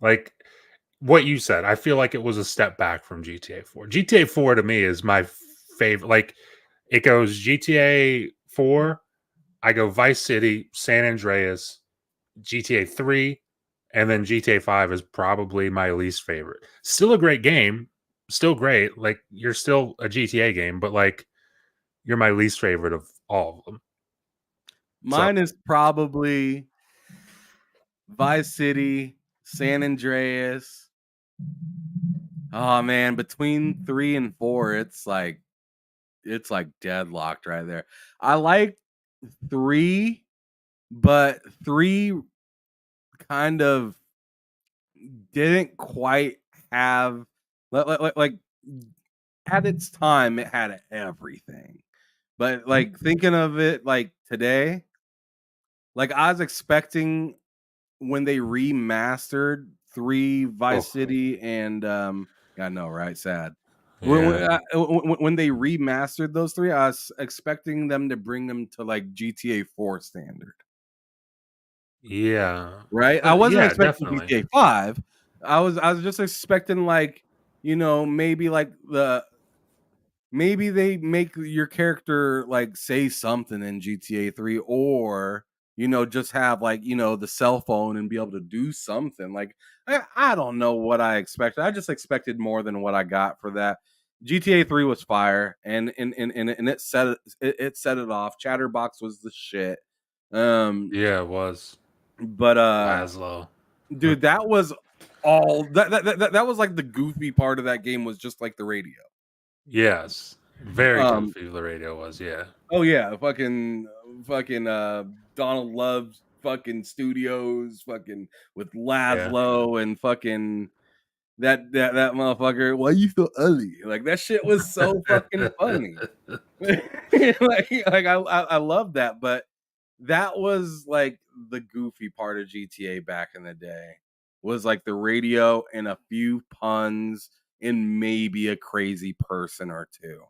like what you said. I feel like it was a step back from GTA 4. GTA 4 to me is my favorite. Like it goes GTA 4, I go Vice City, San Andreas, GTA 3, and then GTA 5 is probably my least favorite. Still a great game, still great. Like you're still a GTA game, but like you're my least favorite of all of them. So Mine is probably Vice City, San Andreas. Oh man, between 3 and 4, it's like deadlocked right there. I like 3, but 3 kind of didn't quite have like at its time it had everything. But like thinking of it like today, like I was expecting when they remastered 3 Vice oh, City and I know, right? Sad. yeah. When they remastered those 3, I was expecting them to bring them to like GTA 4 standard. Yeah. Right? I wasn't Yeah, expecting definitely. GTA 5. I was just expecting like, maybe like maybe they make your character like say something in GTA 3 or just have like, the cell phone and be able to do something. Like I don't know what I expected. I just expected more than what I got for that. GTA 3 was fire and it set it off. Chatterbox was the shit. Um Yeah, it was. but Laszlo. dude, that was all that was like the goofy part of that game was just like the radio. Yes. Very Um goofy the radio was, yeah. Oh yeah, fucking Donald Love's fucking studios, fucking with Yeah. Laszlo and fucking that motherfucker. Why you so ugly? Like that shit was so fucking funny. I love that, but that was like the goofy part of GTA back in the day. Was like the radio and a few puns and maybe a crazy person or two.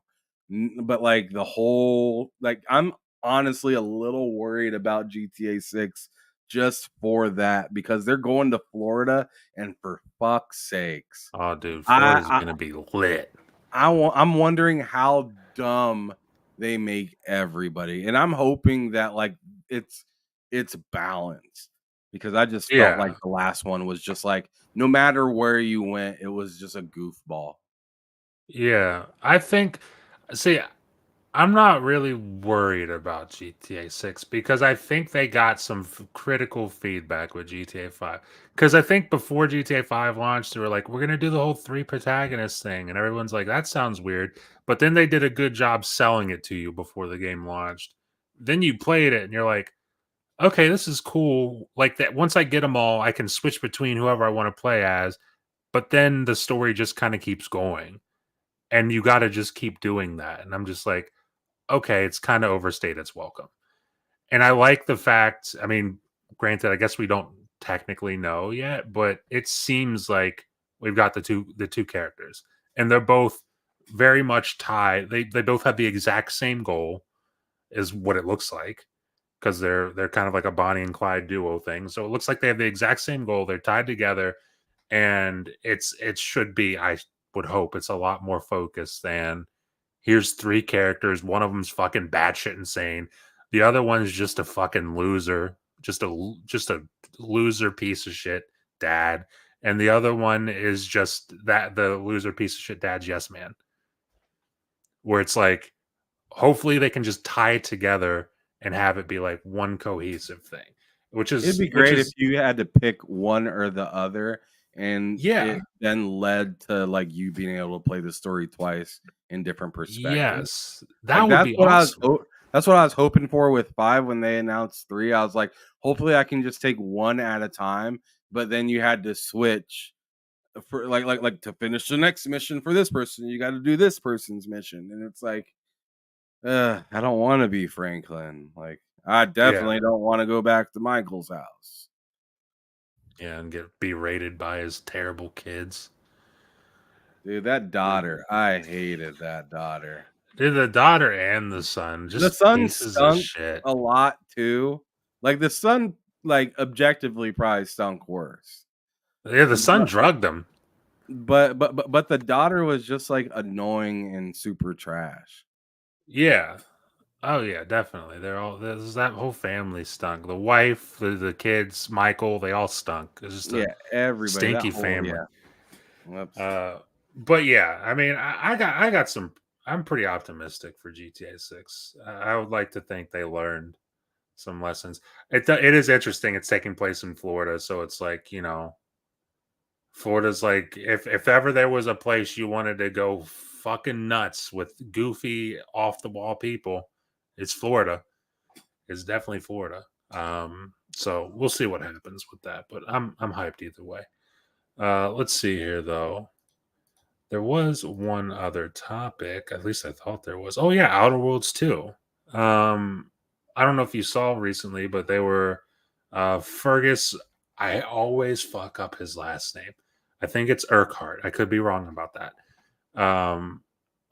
But like the whole like I'm honestly a little worried about GTA 6 just for that because they're going to Florida and for fuck's sakes. Oh, dude, Florida's I gonna be lit. I'm wondering how dumb they make everybody, and I'm hoping that like it's it's balanced because I just felt like Yeah. the last one was just like no matter where you went, it was just a goofball. Yeah. I think see, I'm not really worried about GTA 6 because I think they got some critical feedback with GTA 5. Because I think before GTA 5 launched, they were like, we're going to do the whole three protagonist thing. And everyone's like, that sounds weird. But then they did a good job selling it to you before the game launched. Then you played it and you're like, okay, this is cool. Like that, once I get them all, I can switch between whoever I want to play as. But then the story just kind of keeps going. And you got to just keep doing that. And I'm just like, okay, it's kind of overstayed its welcome. And I like the fact, I mean, granted, I guess we don't technically know yet, but it seems like we've got the two characters. And they're both very much tied. They both have the exact same goal, is what it looks like. Because they're kind of like a Bonnie and Clyde duo thing. So it looks like they have the exact same goal. They're tied together, and it should be, I would hope, it's a lot more focused than here's three characters. One of them's fucking batshit insane. The other one's just a fucking loser, just a loser piece of shit dad, and the other one is just that the loser piece of shit dad's yes man. Where it's like, hopefully they can just tie it together and have it be like one cohesive thing, which It'd is be which great if is you had to pick one or the other, and yeah, it then led to like you being able to play the story twice in different perspectives. yes, that Like would be awesome. that's what I was hoping for with 5 when they announced 3. I was like, hopefully I can just take one at a time, but then you had to switch for like to finish the next mission for this person, you got to do this person's mission, and it's like, I don't want to be Franklin. Like I Yeah, definitely don't want to go back to Michael's house. yeah, and get berated by his terrible kids. Dude, that daughter, I hated that daughter. The daughter and the son, The just son pieces of stunk shit. a lot too. Like the son, like objectively probably stunk worse. Yeah, the son drugged him. But the daughter was just like annoying and super trash. Yeah. Oh yeah, definitely. That whole family stunk. The wife, the kids, Michael, they all stunk. It's just a Yeah, everybody. That stinky whole family. yeah. Whoops. But yeah, I mean, I got some. I'm pretty optimistic for GTA 6. I would like to think they learned some lessons. It is interesting. It's taking place in Florida, so it's like, Florida's like, if ever there was a place you wanted to go fucking nuts with goofy off the wall people, it's Florida. It's definitely Florida. So we'll see what happens with that, but I'm hyped either way. Let's see here though. There was one other topic, at least I thought there was. Oh yeah, Outer Worlds 2. I don't know if you saw recently, but they were Fergus. I always fuck up his last name. I think it's Urquhart. I could be wrong about that. Um,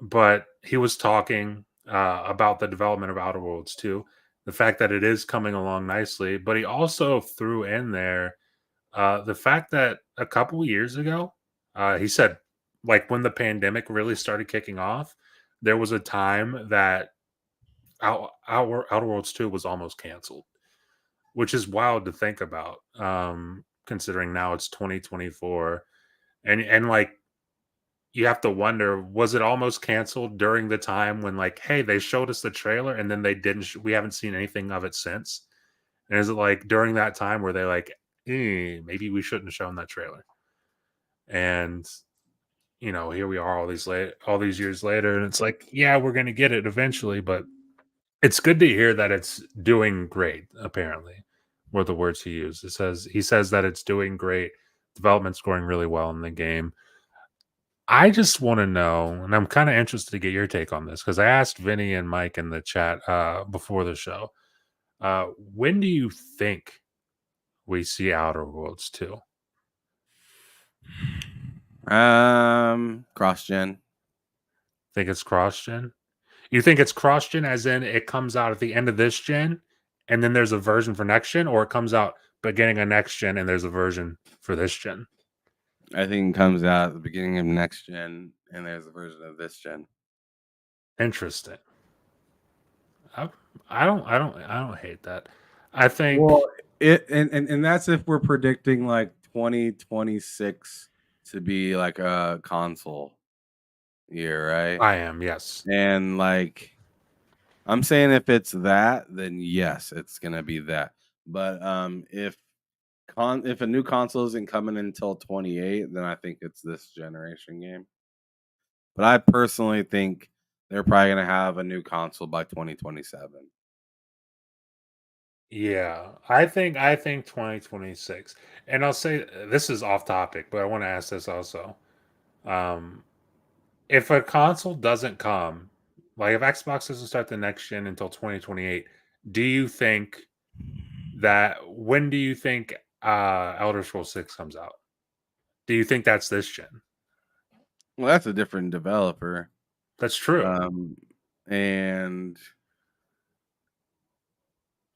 but he was talking about the development of Outer Worlds 2, the fact that it is coming along nicely, but he also threw in there the fact that a couple years ago, he said, like when the pandemic really started kicking off, there was a time that Outer Worlds 2 was almost canceled, which is wild to think about, considering now it's 2024. And like, you have to wonder, was it almost canceled during the time when, like, hey, they showed us the trailer and then they didn't, we haven't seen anything of it since? And is it like during that time where they like, maybe we shouldn't have shown that trailer? And here we are all these years later, and it's like, yeah, we're gonna get it eventually, but it's good to hear that it's doing great. Apparently, were the words he used. He says that it's doing great. Development's going really well in the game. I just want to know, and I'm kind of interested to get your take on this because I asked Vinny and Mike in the chat before the show. When do you think we see Outer Worlds 2? Cross gen. Think it's cross gen? You think it's cross gen as in it comes out at the end of this gen and then there's a version for next gen, or it comes out beginning of next gen and there's a version for this gen? I think it comes out at the beginning of next gen, and there's a version of this gen. Interesting. I don't hate that. I think Well, and that's if we're predicting like 2026 to be like a console year, right? I am, yes. And like I'm saying if it's that, then yes, it's gonna be that. But if a new console isn't coming until 28, then I think it's this generation game. But I personally think they're probably gonna have a new console by 2027. Yeah. I think 2026. And I'll say this is off topic, but I want to ask this also. Um if a console doesn't come, like if Xbox doesn't start the next gen until 2028, do you think when do you think Elder Scrolls 6 comes out? Do you think that's this gen? Well, that's a different developer. That's true. And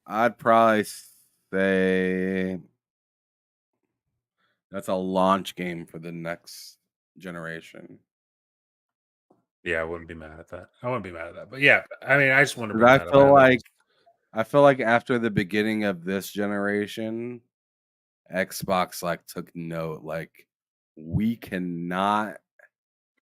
I'd probably say that's a launch game for the next generation. Yeah, I wouldn't be mad at that. I wouldn't be mad at that. But yeah, I mean, I just want to 'Cause bring that up. I know that was I feel like after the beginning of this generation, Xbox like took note like we cannot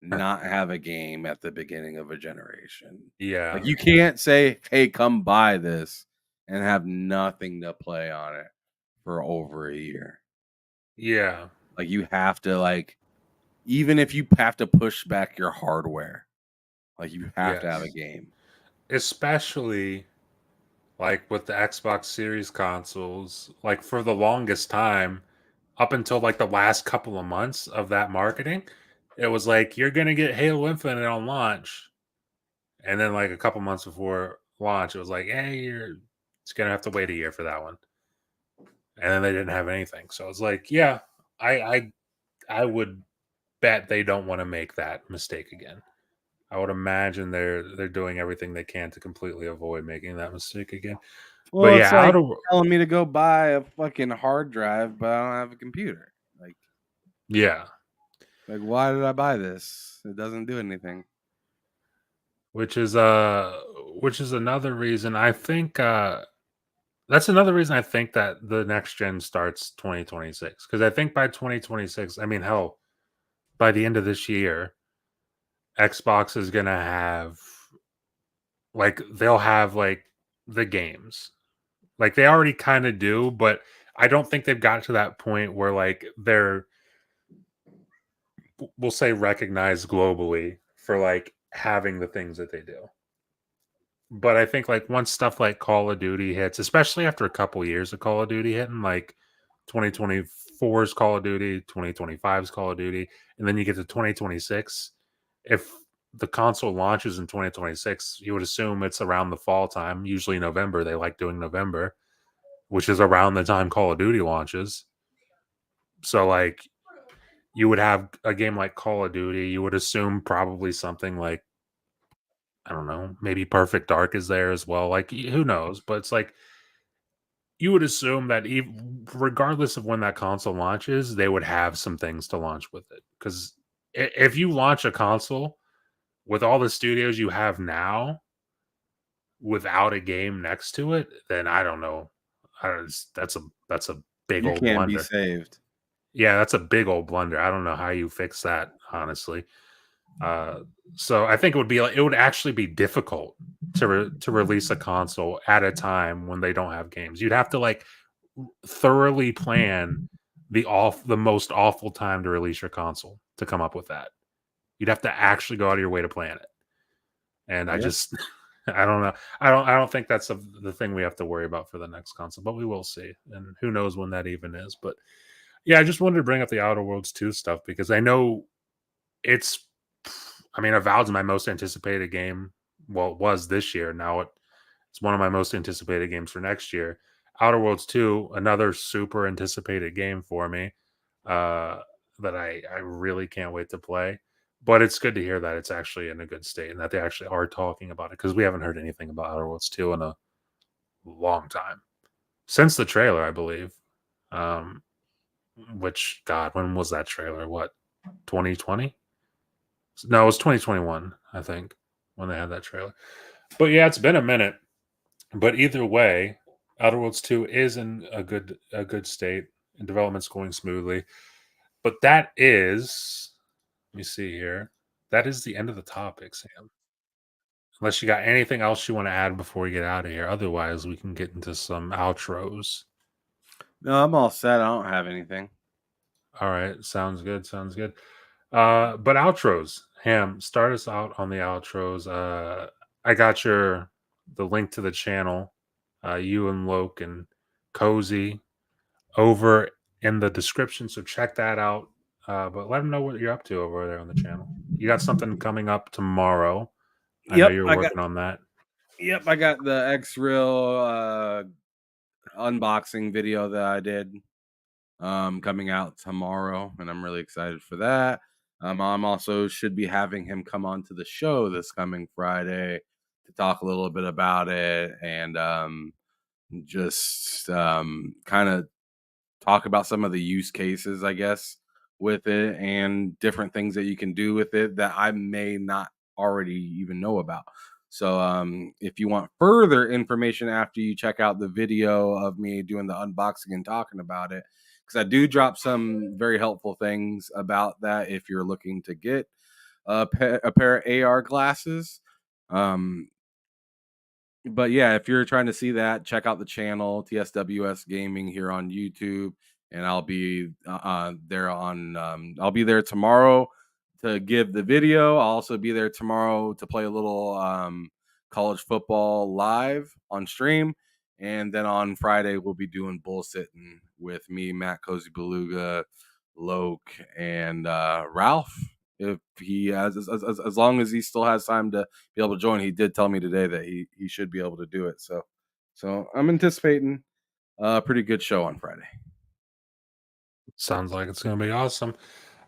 not have a game at the beginning of a generation. yeah, Like you can't say, "Hey, come buy this," and have nothing to play on it for over a year. yeah, Like you have to like even if you have to push back your hardware, like you have to have a yes. game. Especially like with the Xbox Series consoles, like for the longest time, up until like the last couple of months of that marketing, it was like you're gonna get Halo Infinite on launch. And then like a couple months before launch, it was like, hey, you're just gonna have to wait a year for that one. And then they didn't have anything. So it's like, yeah, I I would bet they don't want to make that mistake again. I would imagine they're doing everything they can to completely avoid making that mistake again. But Well, yeah, it's like Outer telling me to go buy a fucking hard drive, but I don't have a computer. yeah, Why did I buy this? It doesn't do anything. which is another reason I think that's another reason I think that the next gen starts 2026, because I think by 2026, I mean, hell, by the end of this year, Xbox is gonna have they'll have the games. Like they already kind of do, but I don't think they've got to that point where they're, we'll say, recognized globally for having the things that they do. But I think once stuff like Call of Duty hits, especially after a couple years of Call of Duty hitting, like 2024's Call of Duty, 2025's Call of Duty, and then you get to 2026, if the console launches in 2026, you would assume it's around the fall time, usually November. They like doing November, which is around the time Call of Duty launches. So you would have a game like Call of Duty, you would assume probably something like, I don't know, maybe Perfect Dark is there as well. Who knows? But it's you would assume that regardless of when that console launches, they would have some things to launch with it. Because if you launch a console with all the studios you have now without a game next to it, then I don't know. That's a big You old can't be blunder. saved. Yeah, that's a big old blunder. I don't know how you fix that, honestly. So I think it would actually be difficult to release a console at a time when they don't have games. You'd have to thoroughly plan the most awful time to release your console to come up with that. You'd have to actually go out of your way to plan it. And I Yeah. just I don't know. I don't think that's the thing we have to worry about for the next console, but we will see. And who knows when that even is. But yeah, I just wanted to bring up the Outer Worlds 2 stuff because I know it's, I mean, Avowed's my most anticipated game. Well, it was this year. Now it's one of my most anticipated games for next year. Outer Worlds 2, another super anticipated game for me, uh, that I really can't wait to play. But it's good to hear that it's actually in a good state and that they actually are talking about it, because we haven't heard anything about Outer Worlds 2 in a long time. Since the trailer, I believe. Um, which, God, when was that trailer? What, 2020? No, it was 2021, I think, when they had that trailer. But yeah, it's been a minute. But either way, Outer Worlds 2 is in a good state and development's going smoothly. But that is, let me see here. That is the end of the topic, Sam. Unless you got anything else you want to add before we get out of here. Otherwise, we can get into some outros. No, I'm all set. I don't have anything. All right, sounds good. Sounds good. But outros, Ham, start us out on the outros. I got the link to the channel, you and Loke and Cozy, over in the description, so check that out. But let them know what you're up to over there on the channel. You got something coming up tomorrow. I know Yep, you're working on that. I got the X-Real unboxing video that I did coming out tomorrow, and I'm really excited for that. I'm also should be having him come on to the show this coming Friday to talk a little bit about it and just kind of talk about some of the use cases, I guess, with it and different things that you can do with it that I may not already even know about. So if you want further information after you check out the video of me doing the unboxing and talking about it, because I do drop some very helpful things about that if you're looking to get a pair of AR glasses. But yeah, if you're trying to see that, check out the channel TSWS Gaming here on YouTube, and I'll be there on. I'll be there tomorrow to give the video. I'll also be there tomorrow to play a little college football live on stream, and then on Friday we'll be doing bull sitting with me, Matt Cozy Beluga, Loke, and Ralph. If he has, as long as he still has time to be able to join. He did tell me today that he should be able to do it. So I'm anticipating a pretty good show on Friday. Sounds like it's going to be awesome.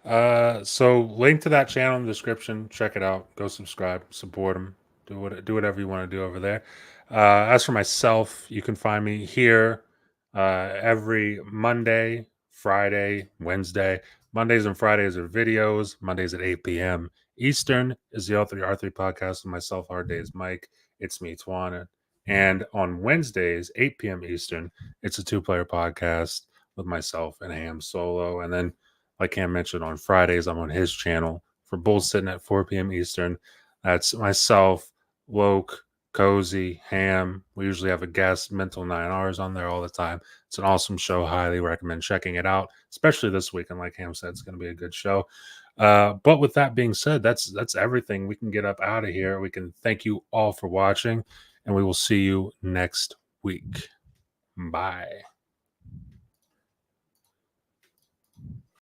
So link to that channel in the description. Check it out. Go subscribe, support them. Do whatever you want to do over there. As for myself, you can find me here every Monday, Friday, Wednesday. Mondays and Fridays are videos. Mondays at 8 p.m. Eastern is the R3 podcast with myself, Hard Days Mike. It's me, Twana. And on Wednesdays, 8 p.m. Eastern, it's a two-player podcast with myself and Ham Solo. And then, like Ham mentioned, on Fridays, I'm on his channel for Bulls Sitting at 4 p.m. Eastern. That's myself, Woke, Cozy, Ham. We usually have a guest, Mental 9Rs, on there all the time. It's an awesome show. Highly recommend checking it out, especially this week. And like Ham said, it's going to be a good show. But with that being said, that's everything. We can get up out of here. We can thank you all for watching, and we will see you next week. Bye.